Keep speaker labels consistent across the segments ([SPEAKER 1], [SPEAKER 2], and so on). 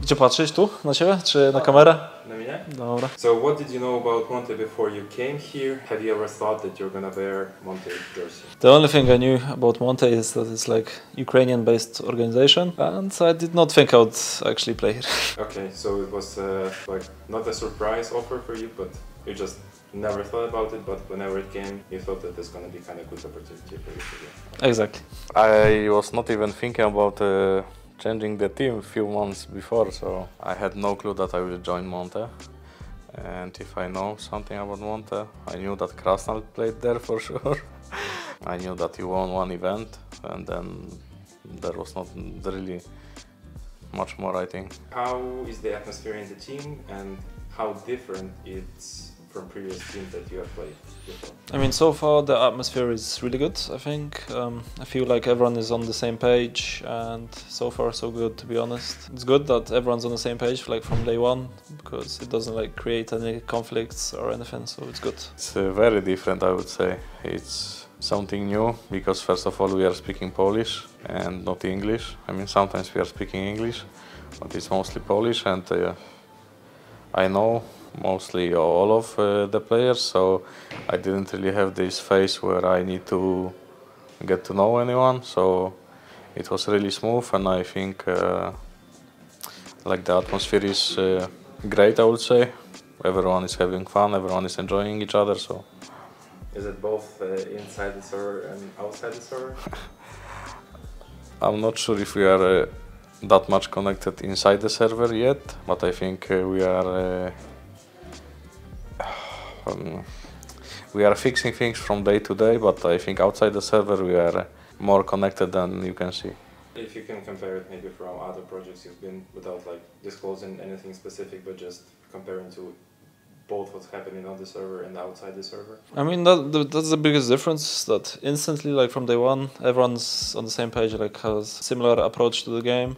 [SPEAKER 1] Gdzie patrzeć? Tu? Na ciebie? Czy na kamerę?
[SPEAKER 2] Na mnie?
[SPEAKER 1] Dobra.
[SPEAKER 2] So what did you know about Monte before you came here? Have you ever thought that you're gonna wear Monte jersey?
[SPEAKER 1] The only thing I knew about Monte is that it's like Ukrainian-based organization, and I did not think I would actually play here.
[SPEAKER 2] Okay, so it was like not a surprise offer for you, but you just never thought about it, but whenever it came, you thought that it's gonna be kind of good opportunity for you to do.
[SPEAKER 1] Exactly.
[SPEAKER 3] I was not even thinking about changing the team a few months before, so I had no clue that I will join Monte. And if I know something about Monte, I knew that Krasnal played there for sure. I knew that he won one event, and then there was not really much more, I think.
[SPEAKER 2] How is the atmosphere in the team, and how different it's from previous teams that you have played before?
[SPEAKER 1] I mean, so far the atmosphere is really good, I think. I feel like everyone is on the same page, and so far so good, to be honest. It's good that everyone's on the same page, like from day one, because it doesn't like create any conflicts or anything, so it's good.
[SPEAKER 3] It's very different, I would say. It's something new, because first of all we are speaking Polish and not English. I mean, sometimes we are speaking English, but it's mostly Polish, and I know mostly all of the players, so I didn't really have this phase where I need to get to know anyone, so it was really smooth, and I think like the atmosphere is great, I would say. Everyone is having fun, everyone is enjoying each other, so.
[SPEAKER 2] Is it both inside the server and outside the server?
[SPEAKER 3] I'm not sure if we are that much connected inside the server yet, but I think we are fixing things from day to day, but I think outside the server we are more connected than you can see.
[SPEAKER 2] If you can compare it maybe from other projects you've been, without like disclosing anything specific, but just comparing to both what's happening on the server and outside the server?
[SPEAKER 1] I mean, that's the biggest difference, that instantly, like from day one, everyone's on the same page, like has similar approach to the game,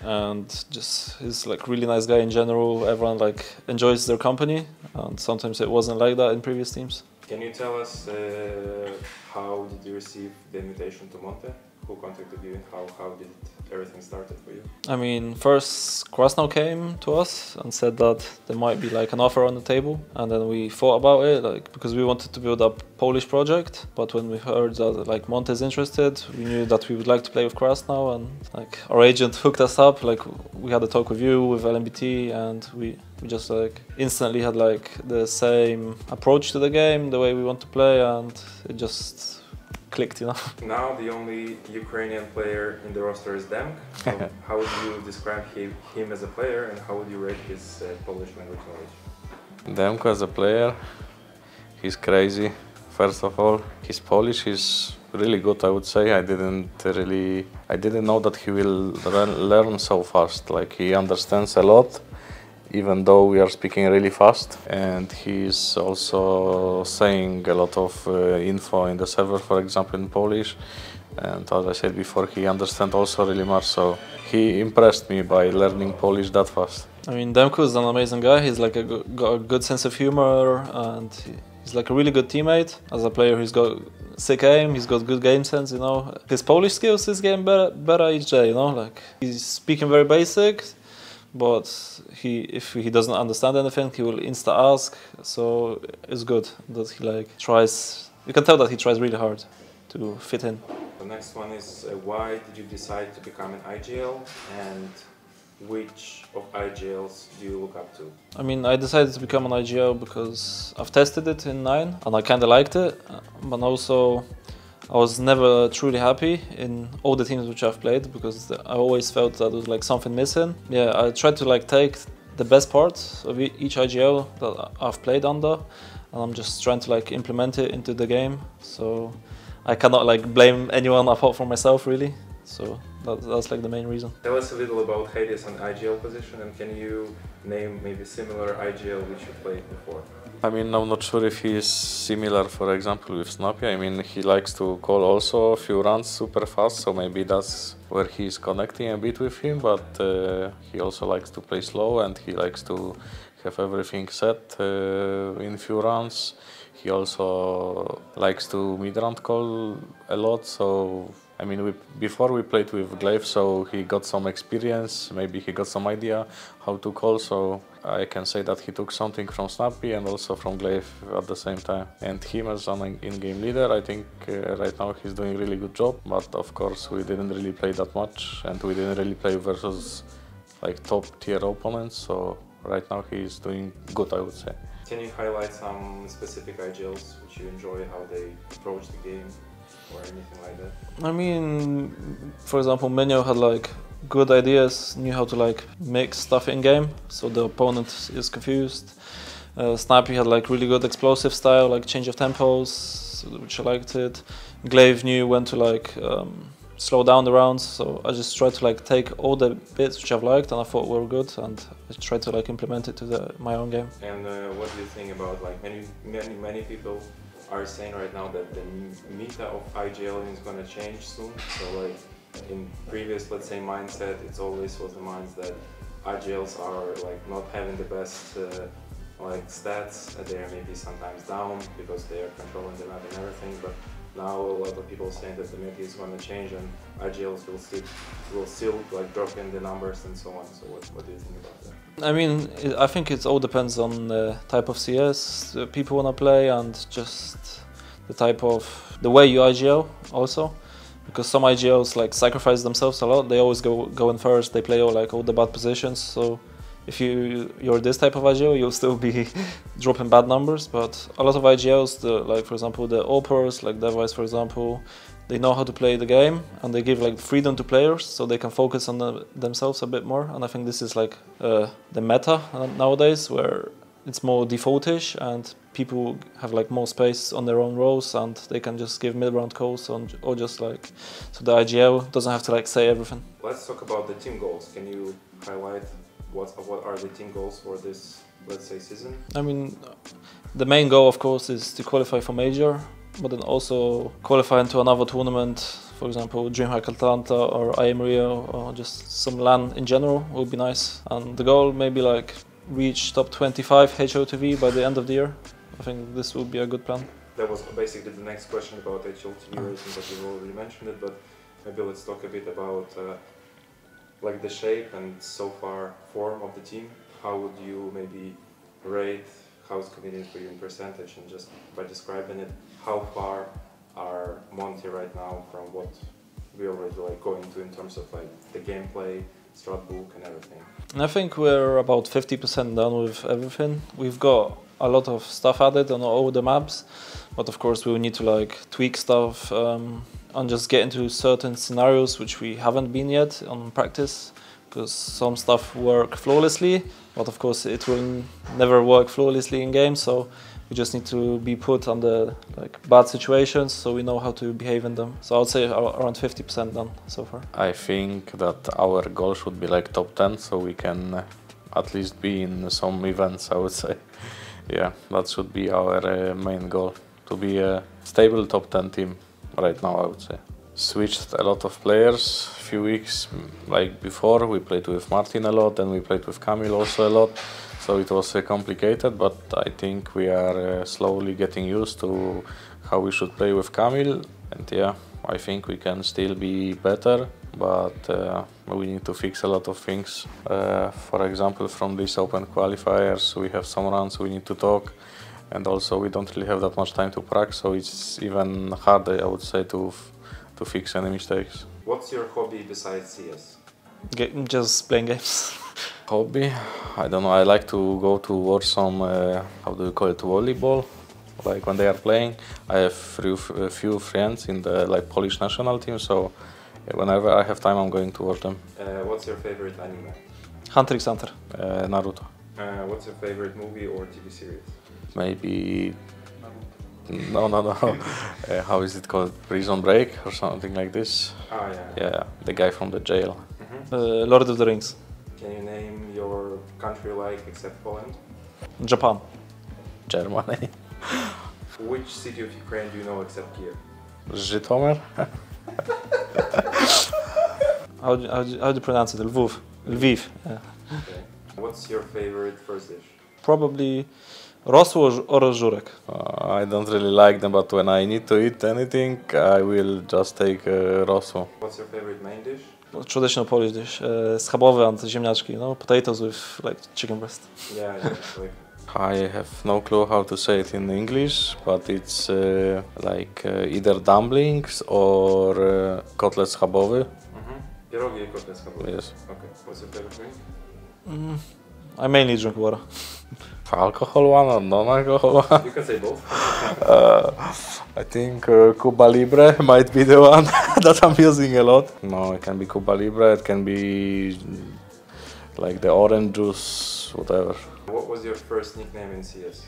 [SPEAKER 1] and just he's like really nice guy in general. Everyone like enjoys their company, and sometimes it wasn't like that in previous teams.
[SPEAKER 2] Can you tell us how did you receive the invitation to Monte? Who contacted you, and how did everything started for you?
[SPEAKER 1] I mean, first Krasnal came to us and said that there might be like an offer on the table, and then we thought about it, like because we wanted to build a Polish project. But when we heard that like Monte is interested, we knew that we would like to play with Krasnal, and like our agent hooked us up. Like we had a talk with you, with LMBT, and we just like instantly had like the same approach to the game, the way we want to play, and it just clicked, you know.
[SPEAKER 2] Now the only Ukrainian player in the roster is Demk. So how would you describe him as a player, and how would you rate his Polish language knowledge?
[SPEAKER 3] Demko as a player, he's crazy. First of all, his Polish is really good, I would say. I didn't know that he will learn so fast. Like he understands a lot, even though we are speaking really fast, and he's also saying a lot of info in the server, for example in Polish, and as I said before, he understands also really much, so he impressed me by learning Polish that fast.
[SPEAKER 1] I mean, Demko is an amazing guy. He's like got a good sense of humor, and he's like a really good teammate. As a player, he's got sick aim, he's got good game sense, you know. His Polish skills is getting better each day, you know. Like he's speaking very basic, but if he doesn't understand anything, he will insta ask. So it's good that he like tries. You can tell that he tries really hard to fit in.
[SPEAKER 2] The next one is why did you decide to become an IGL, and which of IGLs do you look up to?
[SPEAKER 1] I mean, I decided to become an IGL because I've tested it in 9 and I kind of liked it, but also I was never truly happy in all the teams which I've played, because I always felt that there was like something missing. Yeah, I tried to like take the best parts of each IGL that I've played under, and I'm just trying to like implement it into the game. So I cannot like blame anyone apart from myself, really. So that's like the main reason.
[SPEAKER 2] Tell us a little about Hades on IGL position, and can you name maybe similar IGL which you played before?
[SPEAKER 3] I mean, I'm not sure if he is similar, for example, with Snappy. I mean, he likes to call also a few runs super fast, so maybe that's where he's connecting a bit with him, but he also likes to play slow, and he likes to have everything set in few runs. He also likes to mid-round call a lot, so I mean, before we played with Glaive, so he got some experience, maybe he got some idea how to call, so I can say that he took something from Snappy and also from Glaive at the same time. And him as an in-game leader, I think right now he's doing a really good job, but of course we didn't really play that much and we didn't really play versus like top tier opponents, so right now he's doing good, I would say.
[SPEAKER 2] Can you highlight some specific IGLs which you enjoy, how they approach the game or anything like that?
[SPEAKER 1] I mean, for example, Minio had like good ideas, knew how to like make stuff in game, so the opponent is confused. Snappy had like really good explosive style, like change of tempos, which I liked it. Glaive knew when to like slow down the rounds, so I just tried to like take all the bits which I've liked and I thought were good, and I tried to like implement it to my own game.
[SPEAKER 2] And what do you think about like many people are saying right now that the meta of IGL is going to change soon? So like in previous, let's say, mindset, it's always was the minds that IGLs are like not having the best like stats. They are maybe sometimes down because they are controlling the map and everything, but now a lot of people saying that the meta is going to change and IGLs will still like drop in the numbers and so on. So what do you think about that?
[SPEAKER 1] I mean, I think it all depends on the type of CS people want to play and just the way you IGL also. Because some IGLs like sacrifice themselves a lot. They always go in first. They play all the bad positions. So if you're this type of IGL, you'll still be dropping bad numbers. But a lot of IGLs, like for example the Opers, like Device for example, they know how to play the game and they give like freedom to players so they can focus on themselves a bit more. And I think this is like the meta nowadays, where it's more defaultish and people have like more space on their own rows and they can just give mid-round calls or just like, so the IGL doesn't have to like say everything.
[SPEAKER 2] Let's talk about the team goals. Can you highlight what are the team goals for this, let's say, season?
[SPEAKER 1] I mean, the main goal of course is to qualify for Major, but then also qualify into another tournament, for example DreamHack Atlanta or IM Rio or just some LAN in general would be nice. And the goal maybe like reach top 25 HOTV by the end of the year. I think this would be a good plan.
[SPEAKER 2] That was basically the next question about HLTV racing, but you've already mentioned it, but maybe let's talk a bit about like the shape and so far form of the team. How would you maybe rate how it's convenient for you in percentage, and just by describing it, how far are Monty right now from what we already like going to in terms of like the gameplay, strat book and everything?
[SPEAKER 1] I think we're about 50% done with everything. We've got a lot of stuff added on all the maps, but of course we will need to like tweak stuff and just get into certain scenarios which we haven't been yet on practice, because some stuff work flawlessly, but of course it will never work flawlessly in game, so we just need to be put under like bad situations so we know how to behave in them. So I would say around 50% done so far.
[SPEAKER 3] I think that our goal should be like top 10, so we can at least be in some events, I would say. Yeah, that should be our main goal, to be a stable top 10 team right now, I would say. Switched a lot of players a few weeks like before. We played with Martin a lot and we played with Kamil also a lot, so it was complicated, but I think we are slowly getting used to how we should play with Kamil, and yeah, I think we can still be better, but we need to fix a lot of things. For example, from these open qualifiers we have some runs we need to talk, and also we don't really have that much time to practice, so it's even harder, I would say, to fix any mistakes.
[SPEAKER 2] What's your hobby besides CS?
[SPEAKER 1] Just playing games.
[SPEAKER 3] Hobby? I don't know, I like to go to watch some, how do you call it, volleyball, like when they are playing. I have a few friends in the like Polish national team, so whenever I have time I'm going to watch them.
[SPEAKER 2] What's your favorite anime?
[SPEAKER 1] Hunter x Hunter.
[SPEAKER 3] Naruto.
[SPEAKER 2] What's your favorite movie or TV series?
[SPEAKER 3] Maybe... No. How is it called? Prison Break or something like this?
[SPEAKER 2] Ah, yeah.
[SPEAKER 3] Yeah, the guy from the jail.
[SPEAKER 1] Lord of the Rings.
[SPEAKER 2] Can you name your country you like except Poland?
[SPEAKER 1] Japan.
[SPEAKER 3] Germany.
[SPEAKER 2] Which city of Ukraine do you know except Kiev?
[SPEAKER 3] Zhytomyr.
[SPEAKER 1] How do you pronounce it? Lviv. Lviv. Yeah.
[SPEAKER 2] Okay. What's your favorite first dish?
[SPEAKER 1] probably Rosło or Żurek.
[SPEAKER 3] I don't really like them, but when I need to eat anything, I will just take Rosło.
[SPEAKER 2] What's your favorite main dish?
[SPEAKER 1] Traditional Polish dish, schabowe and ziemniaczki, potatoes with like chicken breast.
[SPEAKER 2] Yeah, like.
[SPEAKER 3] I have no clue how to say it in English, but it's like either dumplings or kotlet schabowy.
[SPEAKER 2] Pierogi i kotlet schabowy.
[SPEAKER 3] Yes.
[SPEAKER 2] Okay. What's your favorite drink?
[SPEAKER 1] I mainly drink water.
[SPEAKER 3] Alcohol one or non-alcohol one?
[SPEAKER 2] You can say both.
[SPEAKER 3] I think Cuba Libre might be the one that I'm using a lot. No, it can be Cuba Libre, it can be like the orange juice, whatever.
[SPEAKER 2] What was your first nickname in CS?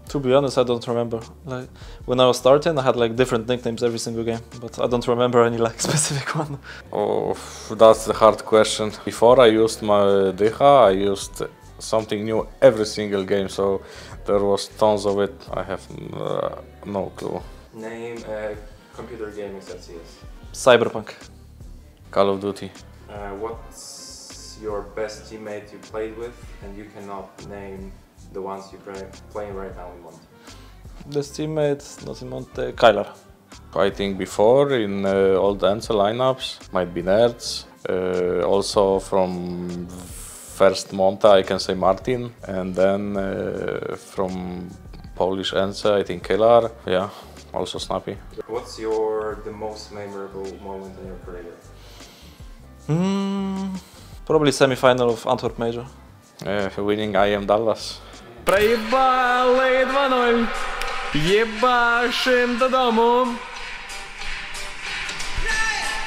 [SPEAKER 1] To be honest, I don't remember. Like when I was starting, I had like different nicknames every single game, but I don't remember any like specific one.
[SPEAKER 3] Oh, that's the hard question. Before I used my Dycha, I used something new every single game, so there was tons of it. I have no clue.
[SPEAKER 2] Name a computer game except CS.
[SPEAKER 1] Cyberpunk.
[SPEAKER 3] Call of Duty.
[SPEAKER 2] What's your best teammate you played with, and you cannot name the ones you're playing right now in Monte?
[SPEAKER 1] This teammate, not in Monte, Kylar.
[SPEAKER 3] I think before in old Ence lineups might be Nerds. Also from first Monte I can say Martin, and then from Polish Ence I think Kelar. Yeah, also Snappy.
[SPEAKER 2] What's the most memorable moment in your career?
[SPEAKER 1] Probably semi-final of Antwerp Major.
[SPEAKER 3] Winning IM Dallas.
[SPEAKER 4] Проебали 2-0. Ебашим до дому.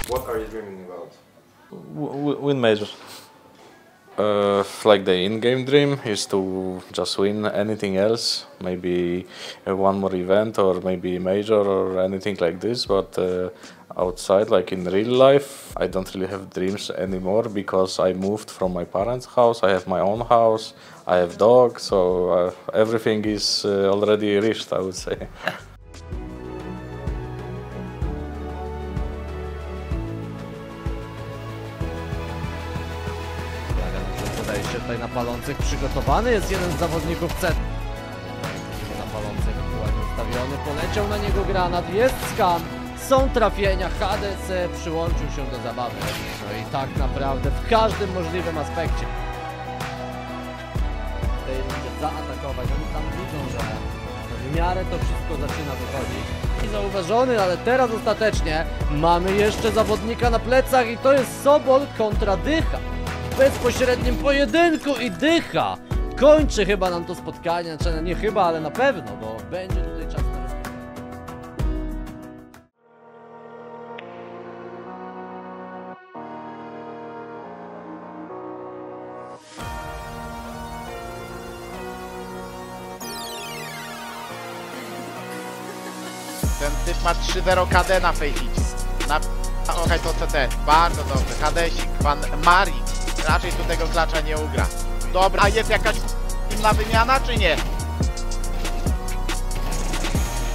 [SPEAKER 2] What are you dreaming about?
[SPEAKER 1] Win Major.
[SPEAKER 3] Like the in-game dream is to just win anything else, maybe one more event or maybe major or anything like this, but outside, like in real life, I don't really have dreams anymore because I moved from my parents' house, I have my own house, I have dog, so everything is already reached, I would say.
[SPEAKER 4] Podejście tutaj na palących przygotowany jest jeden z zawodników C. Na palących aktualnie ustawiony, poleciał na niego granat, jest skam, są trafienia, HDC przyłączył się do zabawy. No i tak naprawdę w każdym możliwym aspekcie. Tutaj będzie zaatakować, oni tam widzą, że w miarę to wszystko zaczyna wychodzić. I zauważony, ale teraz ostatecznie mamy jeszcze zawodnika na plecach i to jest Sobol kontra Dycha. W bezpośrednim pojedynku i Dycha kończy chyba nam to spotkanie, znaczy nie chyba, ale na pewno, bo będzie tutaj czas na rozpoczęcie.
[SPEAKER 5] Ten typ ma 3-0 KD na fejkicie. Okej, to CT. Bardzo dobrze. Hadesik, pan Mari. Raczej tu tego klacza nie ugra. Dobra, a jest jakaś inna wymiana, czy nie?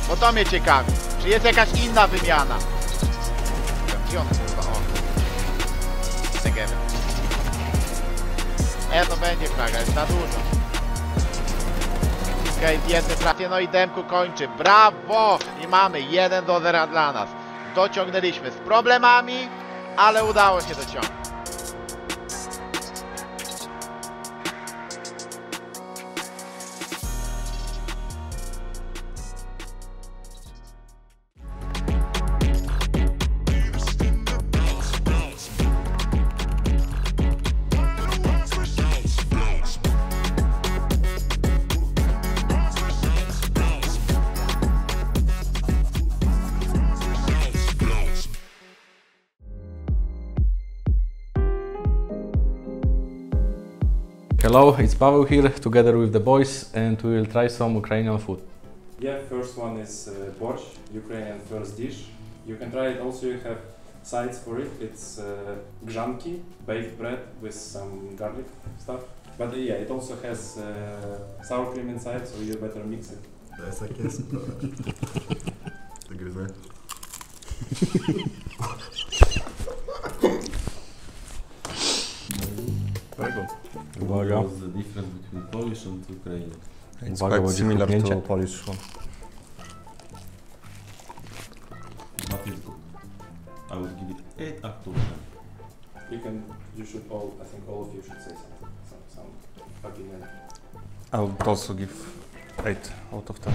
[SPEAKER 5] Bo to mnie ciekawi. Czy jest jakaś inna wymiana? Gdzie on kurwa? O. Tegemy. To będzie fraga, jest za dużo. Okej, jedny trafię, no i Demku kończy. Brawo! I mamy 1-0 dla nas. Dociągnęliśmy z problemami, ale udało się dociągnąć.
[SPEAKER 6] Hello, it's Paweł here, together with the boys, and we will try some Ukrainian food.
[SPEAKER 2] Yeah, first one is borscht, Ukrainian first dish. You can try it also, you have sides for it. It's grzanki, baked bread with some garlic stuff. But yeah, it also has sour cream inside, so you better mix it.
[SPEAKER 7] To jest takie super. To gryzę.
[SPEAKER 6] Uwaga.
[SPEAKER 8] What's the difference between Polish and Ukrainian?
[SPEAKER 7] It's
[SPEAKER 6] Uwaga,
[SPEAKER 7] quite
[SPEAKER 6] będzie
[SPEAKER 7] similar
[SPEAKER 6] puknięcie.
[SPEAKER 7] to Polish one.
[SPEAKER 8] But it's good. I would give it 8 out of 10.
[SPEAKER 2] You should all, I think all of you should say some opinion.
[SPEAKER 7] I would also give 8 out of 10.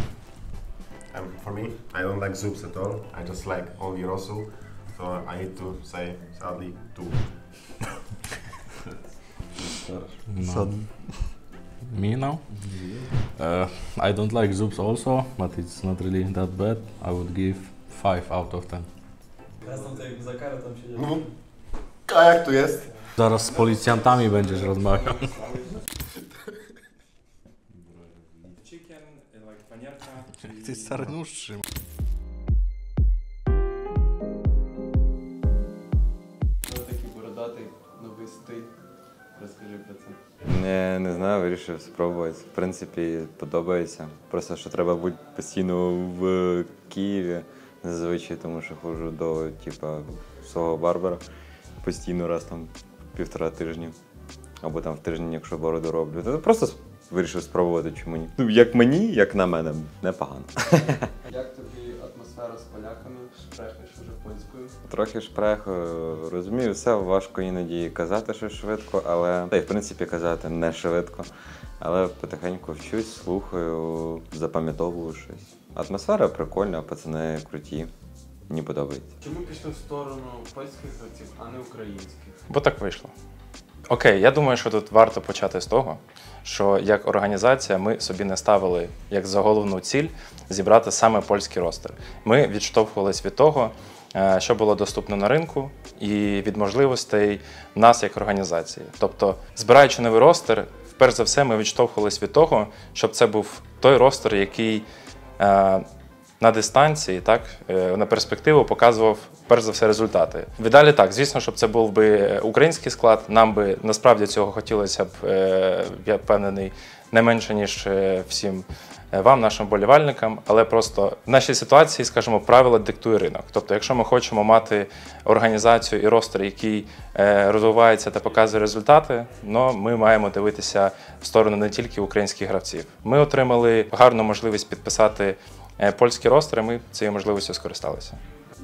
[SPEAKER 9] For me, I don't like Zoops at all. I just like only Rosu. So I need to say sadly 2.
[SPEAKER 6] No. Me now? I don't like Zoops also, but it's not really that bad. I would give 5 out of 10.
[SPEAKER 9] A jak tu jest?
[SPEAKER 6] Zaraz z policjantami będziesz rozmawiał.
[SPEAKER 2] Chicken, like panierka.
[SPEAKER 7] Ty jest stary nóż trzyma.
[SPEAKER 10] Такий бородатий, новий стиль. Розкажи про це.
[SPEAKER 11] Не знаю, вирішив спробувати. В принципі, подобається. Просто що треба бути постійно в Києві, зазвичай, тому що ходжу до свого барбера постійно раз там 1,5 тижні. Або там в тиждень, якщо бороду роблю. То просто вирішив спробувати, чому ні. Ну, як мені, як на мене, непогано.
[SPEAKER 10] Як тобі атмосфера з поляками? Шпрехаєш вже польською?
[SPEAKER 11] Трохи шпрехаю, розумію, все важко іноді казати щось швидко, але та й в принципі казати не швидко. Але потихеньку вчусь, слухаю, запам'ятовую щось. Атмосфера прикольна, пацани круті. Мені подобається.
[SPEAKER 10] Чому пішли в сторону польських гравців, а не українських?
[SPEAKER 12] Бо так вийшло. Окей, я думаю, що тут варто почати з того, що як організація ми собі не ставили як за головну ціль зібрати саме польський ростер. Ми відштовхувались від того, що було доступно на ринку, і від можливостей нас як організації. Тобто, збираючи новий ростер, перш за все ми відштовхувались від того, щоб це був той ростер, який на дистанції, так, на перспективу показував, перш за все, результати. Віддалі так, звісно, щоб це був би український склад, нам би насправді цього хотілося б, я впевнений, не менше, ніж всім вам, нашим вболівальникам, але просто в нашій ситуації, скажімо, правила диктує ринок. Тобто, якщо ми хочемо мати організацію і ростер, який розвивається та показує результати, ну, ми маємо дивитися в сторону не тільки українських гравців. Ми отримали гарну можливість підписати польський ростер, і ми цією можливістю скористалися.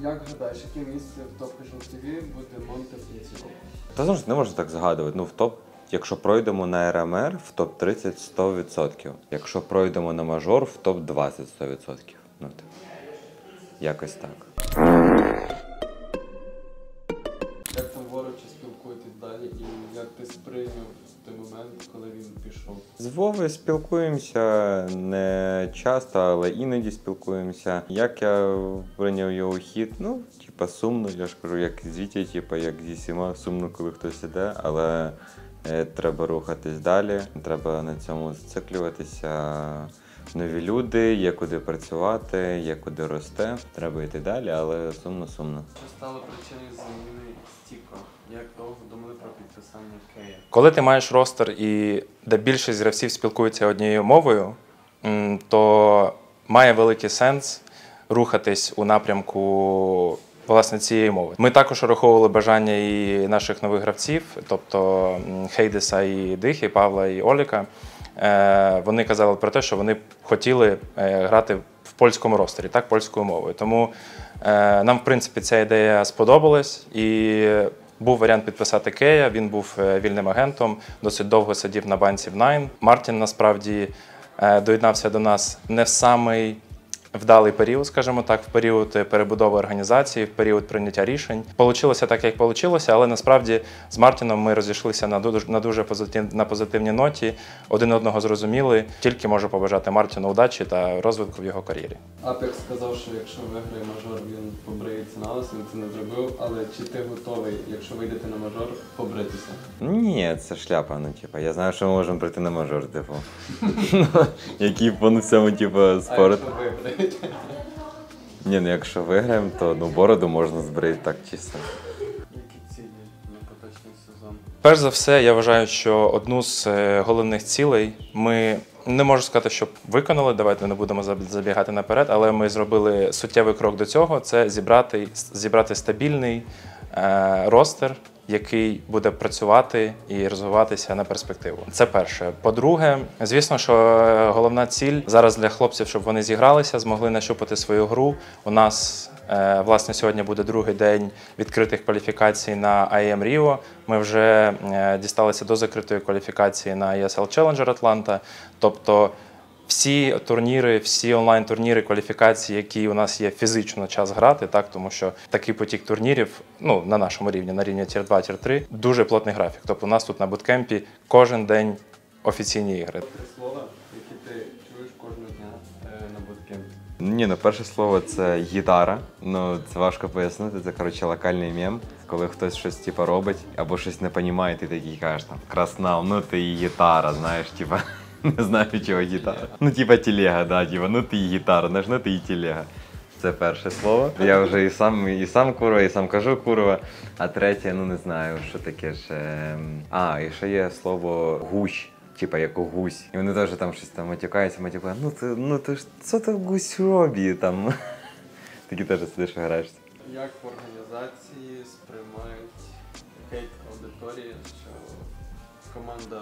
[SPEAKER 10] Як гадаєш, яке місце в топ ТВ буде Монте П'єціо?
[SPEAKER 11] Та не можна так згадувати. Ну, в топ, якщо пройдемо на РМР, в топ-30 100%. Якщо пройдемо на мажор, в топ-20 100%. Ну, якось так.
[SPEAKER 10] Як там ворочі спілкуєтесь далі і як ти сприйняв той момент, коли він пішов?
[SPEAKER 11] З Вовою спілкуємося не часто, але іноді спілкуємося. Як я прийняв його хід? Ну, сумно, я ж кажу, як з Вітя, як зі всіма, сумно, коли хтось іде, але треба рухатись далі, треба на цьому зациклюватися. Нові люди, є куди працювати, є куди рости, треба йти далі, але сумно-сумно.
[SPEAKER 10] Що стало причиною заміни Стіко? Як довго думали про підписання Кея?
[SPEAKER 12] Коли ти маєш ростер і де більшість гравців спілкуються однією мовою, то має великий сенс рухатись у напрямку власне цієї мови. Ми також враховували бажання і наших нових гравців, тобто Хейдеса і Дихи, Павла і Оліка. Вони казали про те, що вони хотіли грати в польському ростері, так, польською мовою. Тому нам, в принципі, ця ідея сподобалась, і був варіант підписати Кея, він був вільним агентом, досить довго сидів на банці в Nine. Мартін, насправді, доєднався до нас не в самий вдалий період, скажімо так, в період перебудови організації, в період прийняття рішень. Получилося так, як вийшло, але насправді з Мартіном ми розійшлися на дуже позитивній ноті, один одного зрозуміли. Тільки можу побажати Мартіну удачі та розвитку в його кар'єрі.
[SPEAKER 10] Апекс сказав, що якщо виграє мажор, він побриється на лисо, він це не зробив, але чи ти готовий, якщо вийдете на мажор, побритися?
[SPEAKER 11] Ні, це шляпа, я знаю, що ми можемо прийти на мажор, який по цьому, спорт. Ні, якщо виграємо, то бороду можна збрити так чисто.
[SPEAKER 10] Які цілі на поточний сезон?
[SPEAKER 12] Перш за все, я вважаю, що одну з головних цілей ми, не можу сказати, що виконали, давайте не будемо забігати наперед, але ми зробили суттєвий крок до цього, це зібрати стабільний ростер, який буде працювати і розвиватися на перспективу. Це перше. По-друге, звісно, що головна ціль зараз для хлопців, щоб вони зігралися, змогли нащупати свою гру. У нас, власне, сьогодні буде другий день відкритих кваліфікацій на IEM Rio. Ми вже дісталися до закритої кваліфікації на ESL Challenger Атланта. Тобто всі турніри, всі онлайн-турніри, кваліфікації, які у нас є фізично час грати, так, тому що такий потік турнірів, ну, на нашому рівні, на рівні Tier 2, Tier 3, дуже плотний графік. Тобто у нас тут на буткемпі кожен день офіційні ігри.
[SPEAKER 10] Три слова, які ти чуєш кожного дня на буткемпі.
[SPEAKER 11] Ні, ну перше слово це гітара. Ну це важко пояснити. Це коротше локальний мем, коли хтось щось типу робить або щось не розуміє, ти такий кажеш там краснав, ну ти і гітара, знаєш, типа не знаю чого гітара. Ну типа телега, да, типа, ну ти і гітара, знаєш, ну ти і телега. Це перше слово. Я вже і сам курва, і сам кажу курва. А третє, ну не знаю, що таке ж. І ще є слово гущ. Типа як у гусь. І вони теж там щось там матюкаються, ну ти ж, що ти гусь робить там? Такі теж сидиш і граєшся.
[SPEAKER 10] Як в організації сприймають хейт аудиторії, що команда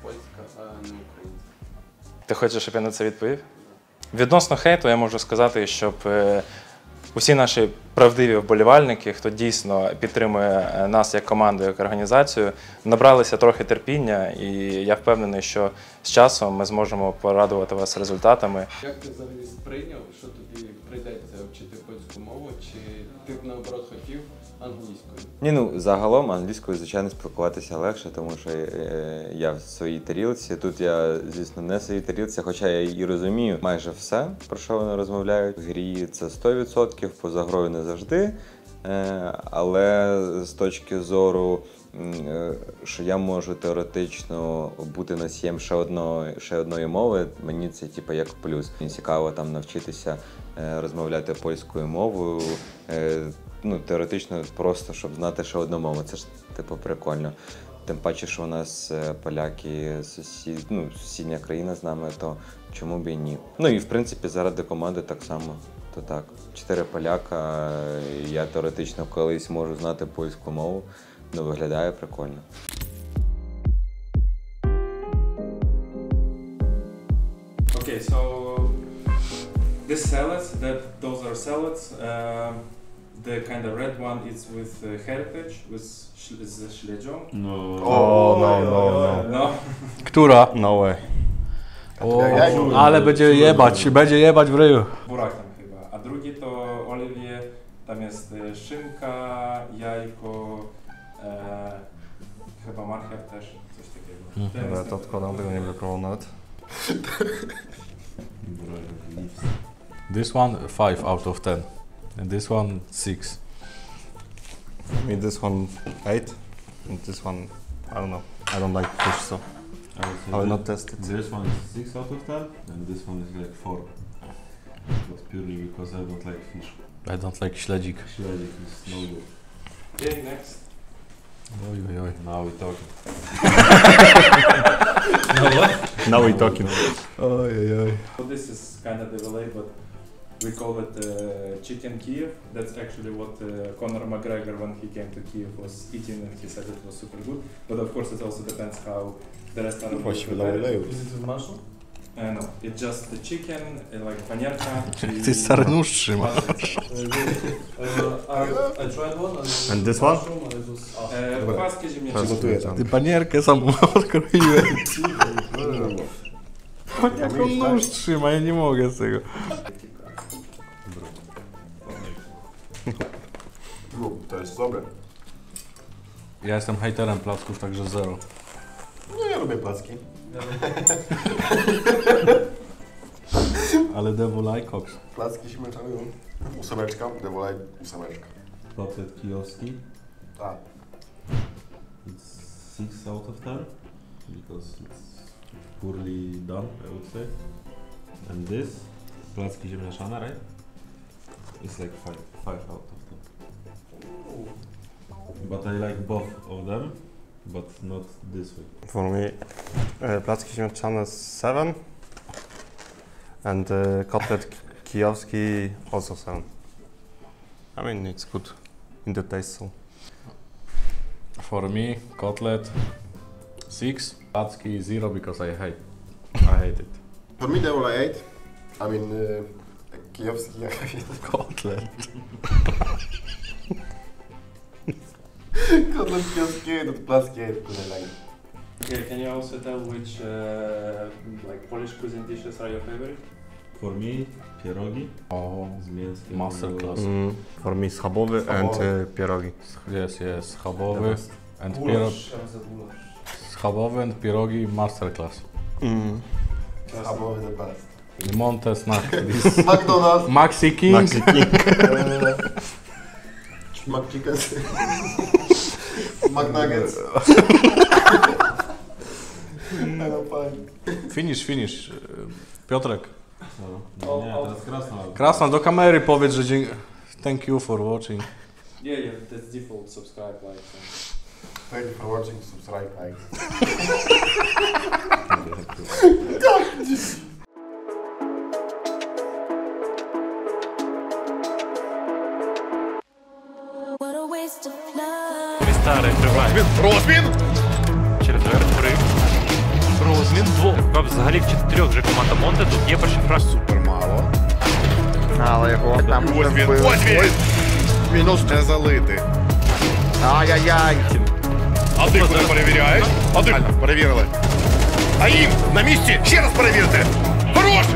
[SPEAKER 10] польська, а не українська?
[SPEAKER 12] Ти хочеш, щоб я на це відповів? Відносно хейту я можу сказати, щоб усі наші правдиві вболівальники, хто дійсно підтримує нас як команду, як організацію, набралися трохи терпіння, і я впевнений, що з часом ми зможемо порадувати вас результатами.
[SPEAKER 10] Як ти взагалі сприйняв, що тобі прийдеться вчити польську мову, чи ти б наоборот хотів англійською?
[SPEAKER 11] Ні, ну загалом англійською, звичайно, спілкуватися легше, тому що я в своїй тарілці. Тут я, звісно, не в своїй тарілці, хоча я і розумію майже все, про що вони розмовляють. В грі це 100%, поза грою не завжди. Але з точки зору, що я можу теоретично бути носієм ще одної мови, мені це типу як плюс. Мені цікаво там навчитися розмовляти польською мовою. Ну, теоретично просто, щоб знати ще одну мову. Це ж типу прикольно. Тим паче, що у нас поляки, сусідня країна з нами, то чому б і ні. Ну і в принципі заради команди так само. То так, 4 поляка, я теоретично колись можу знати польську мову, ну виглядає прикольно.
[SPEAKER 13] Okay, so this salads, those are salads. The kind of red one is with heritage, with śledzią.
[SPEAKER 8] No.
[SPEAKER 6] Oh,
[SPEAKER 13] No.
[SPEAKER 6] Która? No way. Ale będzie jebać w ryju.
[SPEAKER 13] Burak tam chyba. A drugi to oliwie, tam jest szynka, jajko, chyba marchew też, coś takiego.
[SPEAKER 6] Ale to odkładam, tego nie wypróbował nawet. This one 5 out of 10. And this one 6.
[SPEAKER 14] For me this one 8 and this one, I don't know, I don't like fish, so I will not test it.
[SPEAKER 8] This one is 6 out of 10 and this one is like 4. But purely because I don't like fish.
[SPEAKER 6] I don't like śledzik.
[SPEAKER 8] Śledzik is no good.
[SPEAKER 13] Okay, next.
[SPEAKER 6] Oj.
[SPEAKER 8] Now we talking.
[SPEAKER 14] Now we talking.
[SPEAKER 6] Oj.
[SPEAKER 13] So this is kind of the delay, but we call it chicken Kiev. That's actually what Conor McGregor, when he came to Kiev, was eating, and he said it was super good. But of course, it also depends how the restaurant will prepare it.
[SPEAKER 10] Is it with mushroom?
[SPEAKER 13] No, it's just the chicken, like panierka.
[SPEAKER 6] Ty stary nóż trzymasz.
[SPEAKER 10] I tried one
[SPEAKER 14] And this one?
[SPEAKER 13] Płaskie ziemniaczane.
[SPEAKER 6] Ty panierkę samą odkroiłem. Jak on nóż trzyma, ja nie mogę z tego.
[SPEAKER 9] No, to jest dobre.
[SPEAKER 6] Ja jestem hejterem placków, także 0.
[SPEAKER 9] No ja lubię placki.
[SPEAKER 6] Ale Devil Cox.
[SPEAKER 9] Placki się męczały. 8, Devil 8.
[SPEAKER 8] Kotlet kijowski.
[SPEAKER 9] Tak.
[SPEAKER 8] It's 6 out of 10 because it's poorly done, I would say. And this, placki ziemniaczane, right? It's like 5 out of 10. But I like both of them, but not this way.
[SPEAKER 14] For me, placki ziemniaczane 7 and kotlet kijowski also 7. I mean, it's good in the taste, so.
[SPEAKER 6] For me, Kotlet 6, Placki 0 because I hate it.
[SPEAKER 9] For me, they were 8. I mean, kijowski
[SPEAKER 6] Kotlet.
[SPEAKER 9] Kotlet kijowski 8, Placki 8, like.
[SPEAKER 13] Okay, can you also tell which like Polish cuisine dishes are your favorite?
[SPEAKER 8] For me, pierogi.
[SPEAKER 6] Oh,
[SPEAKER 8] z mięskiem.
[SPEAKER 6] Masterclass.
[SPEAKER 14] For me, schabowy and pierogi.
[SPEAKER 6] Yes, schabowy and pierogi. Schabowy and pierogi masterclass.
[SPEAKER 9] Schabowy the best.
[SPEAKER 6] Monte snack. This
[SPEAKER 9] McDonald's.
[SPEAKER 6] Maxi King.
[SPEAKER 14] Maxi King.
[SPEAKER 9] McChickens. McNuggets.
[SPEAKER 6] Finish. Piotrek.
[SPEAKER 8] Nie, teraz Krasnal.
[SPEAKER 6] Krasnal, do kamery powiedz, że thank you for watching.
[SPEAKER 13] Yeah, that's default. Subscribe, like.
[SPEAKER 9] Thank you for watching. Subscribe, like.
[SPEAKER 15] Старий триває. Розмін! Через верх. Розмін. Двох. Взагалі в 4 вже команда Монте. Тут є перший фраг.
[SPEAKER 5] Супер мало. Але його там вже вбили.
[SPEAKER 15] Ось він!
[SPEAKER 5] Мінус не залити. Ай-яй-яй.
[SPEAKER 15] А ти куди перевіряєш? А ти перевірили. А їм на місці ще раз перевірте. Хорош!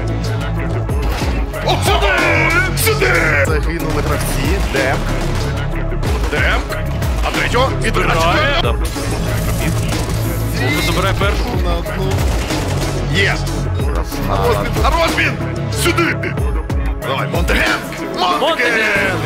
[SPEAKER 15] О, сюди!
[SPEAKER 5] Загинули гравці.
[SPEAKER 15] Демк. А третього відбирає. Монте забирає першу.
[SPEAKER 5] На одну.
[SPEAKER 15] Є! А розмін! Сюди! Давай, Монтеген! Монтеген!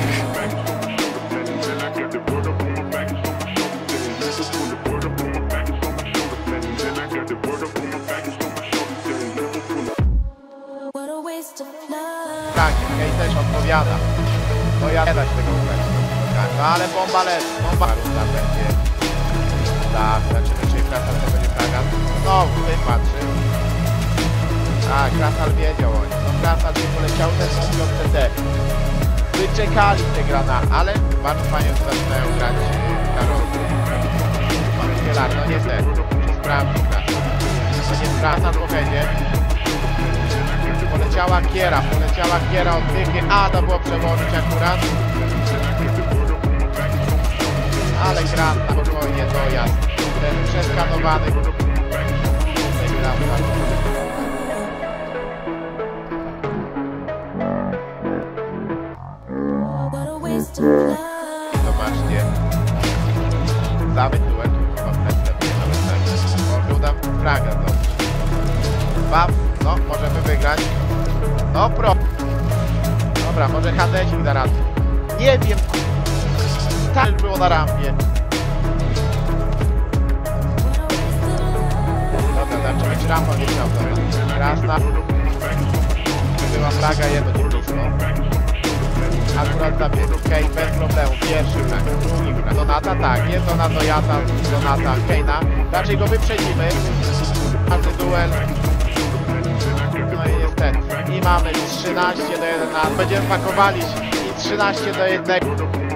[SPEAKER 5] Tak, Kej też odpowiada. No ja nie dać tego ugrać. No ale bomba leży. Bomba runda będzie. Tak, zobaczymy czy Krasnal to będzie fragan. Znowu tutaj patrzy. Tak, Krasnal wiedział o nim. No Krasnal tu poleciał ten bomby od TT. Wyczekali te grana, ale bardzo fajnie zaczynają grać Karol. Mamy Kielar, no niestety. Muszę sprawdzić Krasnal. To nie Krasnal w ohedzie. Poleciała Kiera od tychy, a to było przełożyć akurat. Ale gra na spokojnie, dojazd. Ten przeskanowany. Zobaczcie. Zamyk duet. Może uda fraga zdobyć. Bam. No, możemy wygrać. No pro. Dobra, może Hadesik da radę. Nie wiem. Tak było na rampie. Dobra, znaczy być rampa nie chciał. Krasna. Była fraga, jedno nie blisko. Akurat zabiegł. Kej bez problemu. Pierwszy frag, drugi frag. Donata, tak. Jest ona dojazda. Donata, Kejna. Raczej go wyprzedzimy. Każdy duel. No i niestety. I mamy 13-1. Będziemy pakowali i 13-1.